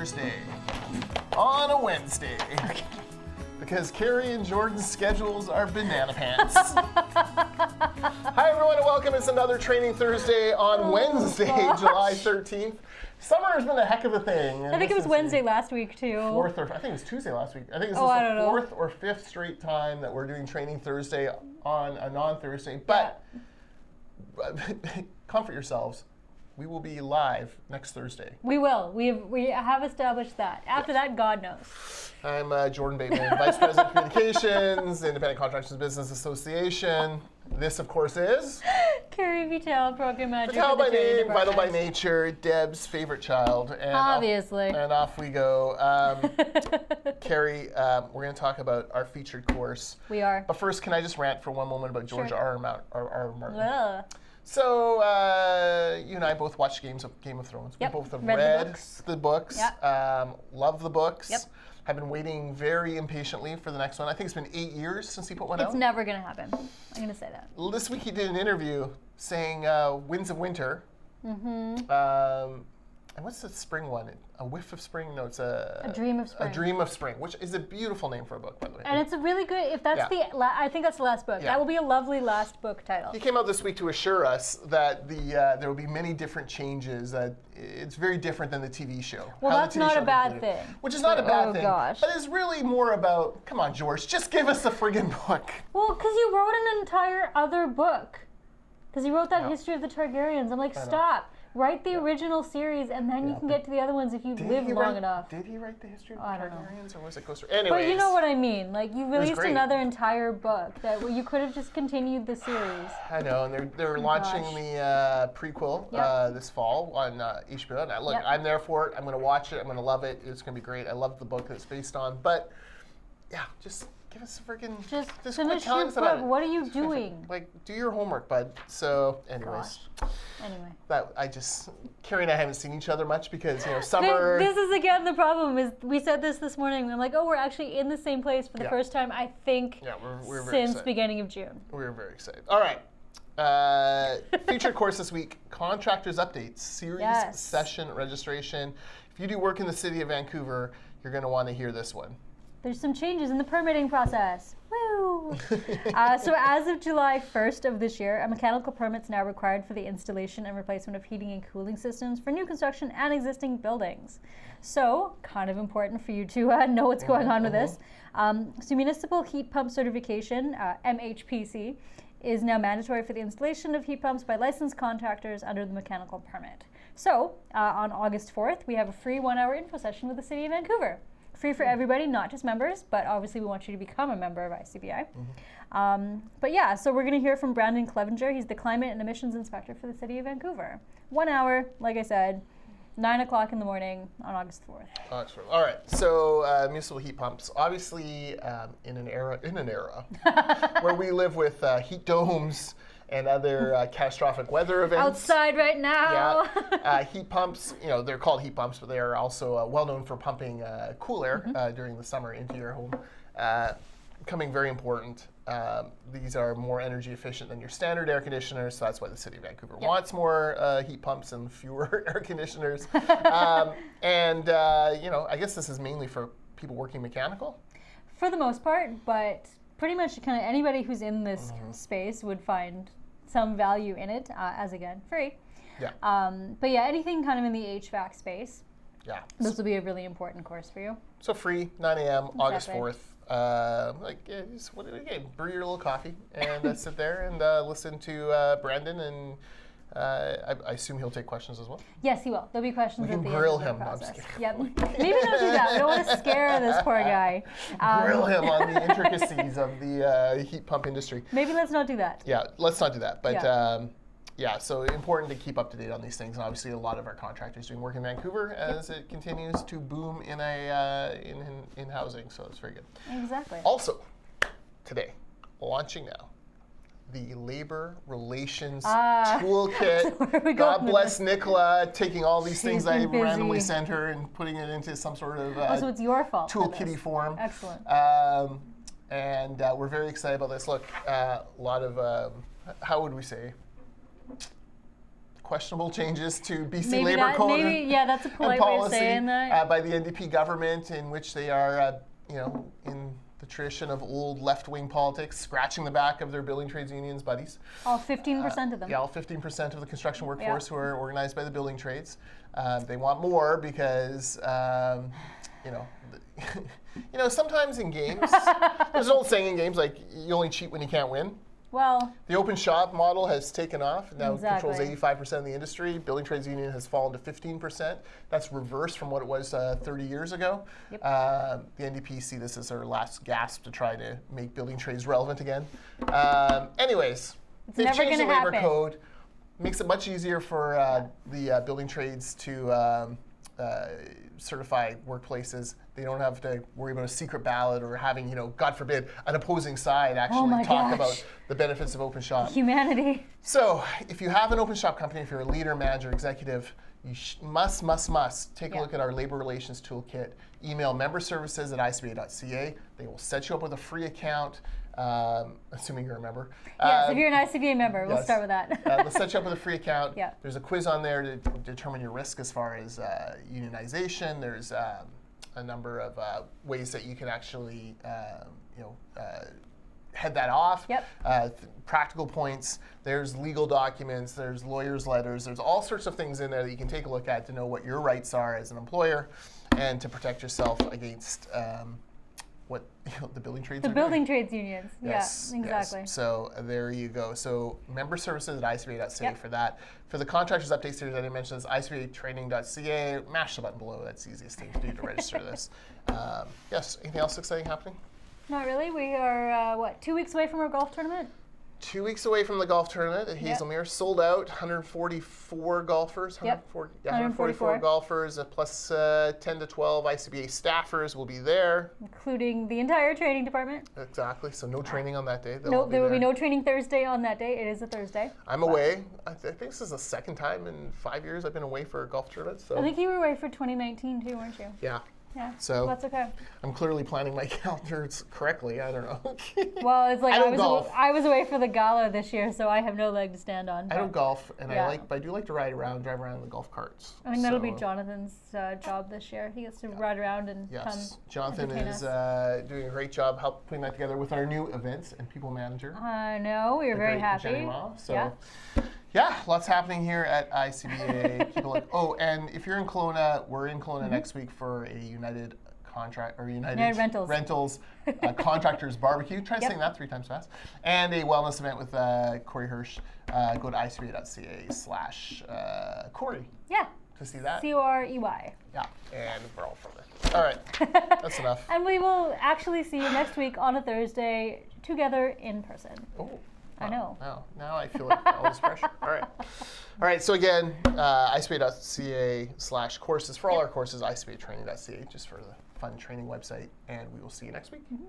Thursday on a Wednesday. Okay. Because Kerry and Jordan's schedules are banana pants. Hi everyone and welcome. It's another Training Thursday on Wednesday, July 13th. Summer has been a heck of a thing. I think it was Wednesday last week too. I think it was Tuesday last week. I think this is the fourth or fifth straight time that we're doing Training Thursday on a non-Thursday. But comfort yourselves. We will be live next Thursday. We will. We have established that. After that, God knows. I'm Jordan Bateman, Vice President of Communications, Independent Contractors Business Association. This, of course, is Kerry Vital, Program Manager. Vital by name, Vital by nature, Deb's favorite child. And obviously. Off we go. Kerry, we're going to talk about our featured course. We are. But first, can I just rant for one moment about George R. R. Martin? Ugh. So, you and I both watched Game of Thrones. Yep. We both have read the books. Yep. Love the books. Yep. Have been waiting very impatiently for the next one. I think it's been 8 years since he put one out. It's never going to happen. I'm going to say that. This week he did an interview saying Winds of Winter. Mm-hmm. And what's the spring one? A Whiff of Spring? No, it's a Dream of Spring. A Dream of Spring, which is a beautiful name for a book, by the way. And it's a really good, if that's I think that's the last book. Yeah. That will be a lovely last book title. He came out this week to assure us that there will be many different changes, that it's very different than the TV show. Well, that's not a bad thing. Which is not a bad thing. Gosh. But it's really more about, come on, George, just give us the friggin' book. Well, because you wrote an entire other book. Because he wrote that History of the Targaryens. I'm like, stop. Write the original series, and then you can get to the other ones if you live long enough. Did he write the History of the I don't know. Targaryens, or was it Ghost? Anyways. But you know what I mean. Like, you released another entire book that you could have just continued the series. I know, and they're launching the prequel this fall on HBO. And look, I'm there for it. I'm going to watch it. I'm going to love it. It's going to be great. I love the book that it's based on. But yeah, just give us a freaking just finish your book. What are you doing? Like, do your homework, bud. So, anyways. Anyway. Carrie and I haven't seen each other much because, summer. This is again the problem. Is we said this morning. I'm like, we're actually in the same place for the first time, I think, we're very since excited. Beginning of June. We're very excited. All right. Featured course this week, Contractors Updates, series session registration. If you do work in the City of Vancouver, you're going to want to hear this one. There's some changes in the permitting process. Woo! So as of July 1st of this year, a mechanical permit is now required for the installation and replacement of heating and cooling systems for new construction and existing buildings. So, kind of important for you to know what's going on with this. So Municipal Heat Pump Certification, MHPC, is now mandatory for the installation of heat pumps by licensed contractors under the mechanical permit. So, on August 4th, we have a free 1-hour info session with the City of Vancouver. Free for everybody, not just members, but obviously we want you to become a member of ICBI. But yeah, so we're going to hear from Brandon Clevenger. He's the Climate and Emissions Inspector for the City of Vancouver. 1 hour, like I said, 9 o'clock in the morning on August 4th. All right, so municipal heat pumps, obviously in an era where we live with heat domes and other catastrophic weather events. Outside right now. Yeah. Heat pumps, they're called heat pumps, but they are also well known for pumping cool air during the summer into your home. Becoming very important. These are more energy efficient than your standard air conditioners, so that's why the City of Vancouver wants more heat pumps and fewer air conditioners. I guess this is mainly for people working mechanical? For the most part, but pretty much kind of anybody who's in this space would find some value in it, as again, free. Yeah. But yeah, anything kind of in the HVAC space. Yeah. This will be a really important course for you. So free, 9 a.m., August 4th. Brew your little coffee and sit there and listen to Brandon, and I assume he'll take questions as well. Yes, he will. There'll be questions at the end of the process. Yep. Maybe don't do that. We don't want to scare this poor guy. Grill him on the intricacies of the heat pump industry. Maybe let's not do that. Yeah, let's not do that. But so important to keep up to date on these things. And obviously, a lot of our contractors doing work in Vancouver as it continues to boom in in housing. So it's very good. Exactly. Also, today, launching now, the Labor Relations Toolkit. God bless Nicola, taking all these things I randomly sent her and putting it into some sort of so it's your fault toolkitty form. Excellent. And we're very excited about this. Look, a lot of, how would we say, questionable changes to BC Maybe Labour Code that's a polite way of saying that. by the NDP government, in which they are, in the tradition of old left-wing politics, scratching the back of their building trades unions buddies. All 15% of them. Yeah, all 15% of the construction workforce who are organized by the building trades. They want more because, sometimes in games, there's an old saying in games, like, you only cheat when you can't win. Well, the open shop model has taken off. Now exactly. controls 85% of the industry. Building trades union has fallen to 15%. That's reversed from what it was 30 years ago. Yep. The NDP see this as their last gasp to try to make building trades relevant again. Anyways, they've changed the labor code. Makes it much easier for the building trades to certify workplaces. They don't have to worry about a secret ballot or having, God forbid, an opposing side actually talk about the benefits of open shop. Humanity. So if you have an open shop company, if you're a leader, manager, executive, you must take a look at our labor relations toolkit. Email memberservices@icba.ca. They will set you up with a free account, assuming you're a member. Yes, if you're an ICBA member, we'll start with that. They'll set you up with a free account. Yeah. There's a quiz on there to determine your risk as far as unionization. There's a number of ways that you can actually, head that off. Yep. Practical points. There's legal documents. There's lawyers' letters. There's all sorts of things in there that you can take a look at to know what your rights are as an employer, and to protect yourself against what the building trades. The building trades unions. Yes, yeah, exactly. Yes. So there you go. So member services at icba.ca Yep. for that. For the contractors update series, I didn't mention this. icbatraining.ca. Mash the button below. That's the easiest thing to do to register this. Yes. Anything else exciting happening? Not really. We are 2 weeks away from our golf tournament. 2 weeks away from the golf tournament at Hazelmere. Sold out. 144 golfers. 144 golfers, plus 10 to 12 ICBA staffers will be there. Including the entire training department. Exactly. So no training on that day. No, there will be no training Thursday on that day. It is a Thursday. I'm away. I think this is the second time in 5 years I've been away for a golf tournament. So I think you were away for 2019 too, weren't you? Yeah. Yeah. So that's okay. I'm clearly planning my calendars correctly. I don't know. Well, it's like golf. I was away for the gala this year, so I have no leg to stand on. I don't golf, and I do like to drive around in the golf carts. I think that'll be Jonathan's job this year. He gets to ride around and come. Jonathan is doing a great job putting that together with our new events and people manager. I know. We were very happy. Yeah, lots happening here at ICBA. Keep a look. Oh, and if you're in Kelowna, we're in Kelowna next week for a United Rentals Contractors barbecue. Try saying that 3 times fast. And a wellness event with Corey Hirsch. Go to icba.ca/Corey. Yeah. To see that. Corey. Yeah, and we're all from there. All right, that's enough. And we will actually see you next week on a Thursday together in person. Oh. I know. Now I feel like all this pressure. All right. So again, icba.ca/courses for all our courses. icbatraining.ca just for the fun training website, and we will see you next week. Mm-hmm.